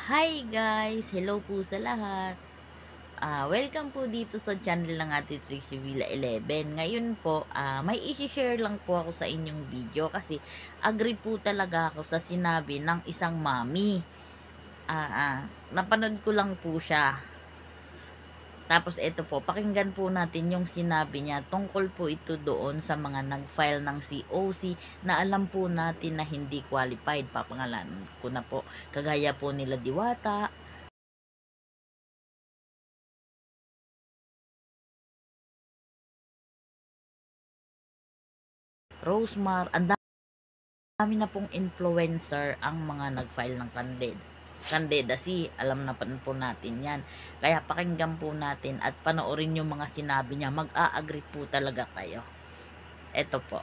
Hi guys! Hello po sa lahat. Welcome po dito sa channel ng Ate Trixie Villa 11. Ngayon po, may i-share lang po ako sa inyong video kasi agree po talaga ako sa sinabi ng isang mami. Napanood ko lang po siya. Tapos ito po, pakinggan po natin yung sinabi niya. Tungkol po ito doon sa mga nag-file ng COC na alam po natin na hindi qualified. Papangalan ko na po. Kagaya po nila Diwata, Rosemar, ang dami na pong influencer ang mga nag-file ng candidacy. Alam na po natin yan. Kaya pakinggan po natin at panoorin yung mga sinabi niya. Mag-a-agree po talaga kayo. Eto po.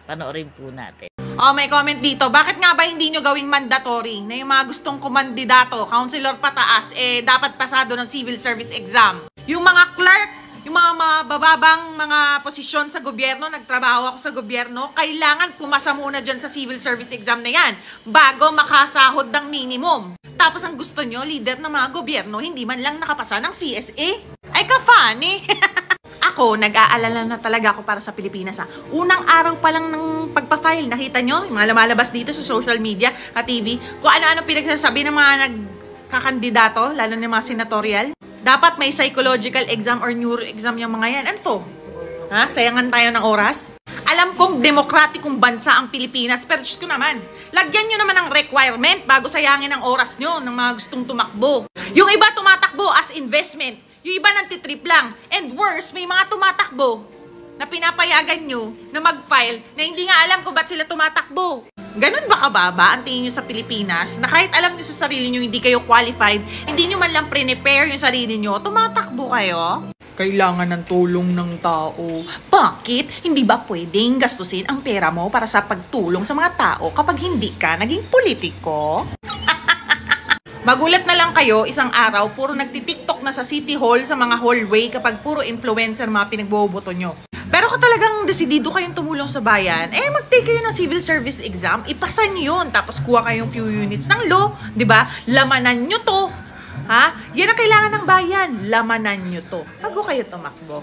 Panoorin po natin. May comment dito. Bakit nga ba hindi nyo gawing mandatory na yung mga gustong kumandidato, councilor pataas, dapat pasado ng civil service exam? Yung mga clerk, yung mga mabababang mga posisyon sa gobyerno, nagtrabaho ako sa gobyerno, kailangan pumasa muna dyan sa civil service exam na yan bago makasahod ng minimum. Tapos ang gusto nyo, leader ng mga gobyerno, hindi man lang nakapasa ng CSA? Ay ka-funny! Ako, nag-aalala na talaga ako para sa Pilipinas. Unang araw pa lang ng pagpa-file, nakita nyo, yung mga lumalabas dito sa social media, at TV, kung ano-ano pinagsasabi ng mga nagkakandidato, lalo ng mga senatorial. Dapat may psychological exam or neuro exam yung mga yan. Ano to? Sayangan tayo ng oras? Alam kong demokratikong bansa ang Pilipinas, pero Diyos ko naman, lagyan nyo naman ng requirement bago sayangin ang oras nyo ng mga gustong tumakbo. Yung iba tumatakbo as investment, yung iba nantitrip lang. And worse, may mga tumatakbo na pinapayagan nyo na mag-file na hindi nga alam kung ba't sila tumatakbo. Ganun ba kababa ang tingin nyo sa Pilipinas na kahit alam nyo sa sarili nyo hindi kayo qualified, hindi nyo man lang prepare yung sarili nyo, tumatakbo kayo? Kailangan ng tulong ng tao. Bakit? Hindi ba pwedeng gastusin ang pera mo para sa pagtulong sa mga tao kapag hindi ka naging politiko? Magulat na lang kayo, isang araw, puro nagtitiktok na sa City Hall, sa mga hallway, kapag puro influencer mga pinagboboto nyo. Pero kung talagang desidido kayong tumulong sa bayan, mag-take kayo ng civil service exam, ipasa nyo yun, tapos kuha kayong few units ng law, di ba? Lamanan nyo to. Yan ang kailangan ng bayan, lamanan nyo to. Bago kayo tumakbo.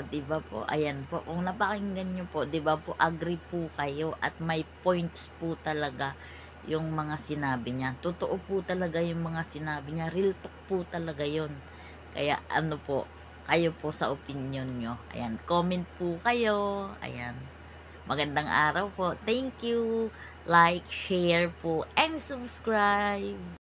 Diba po, ayan po, kung napakinggan nyo po, diba po, agree po kayo at may points po talaga yung mga sinabi niya. Totoo po talaga yung mga sinabi niya, real talk po talaga yun. Kaya ano po, kayo po sa opinion nyo. Ayan, comment po kayo. Ayan, magandang araw po. Thank you. Like, share po, and subscribe.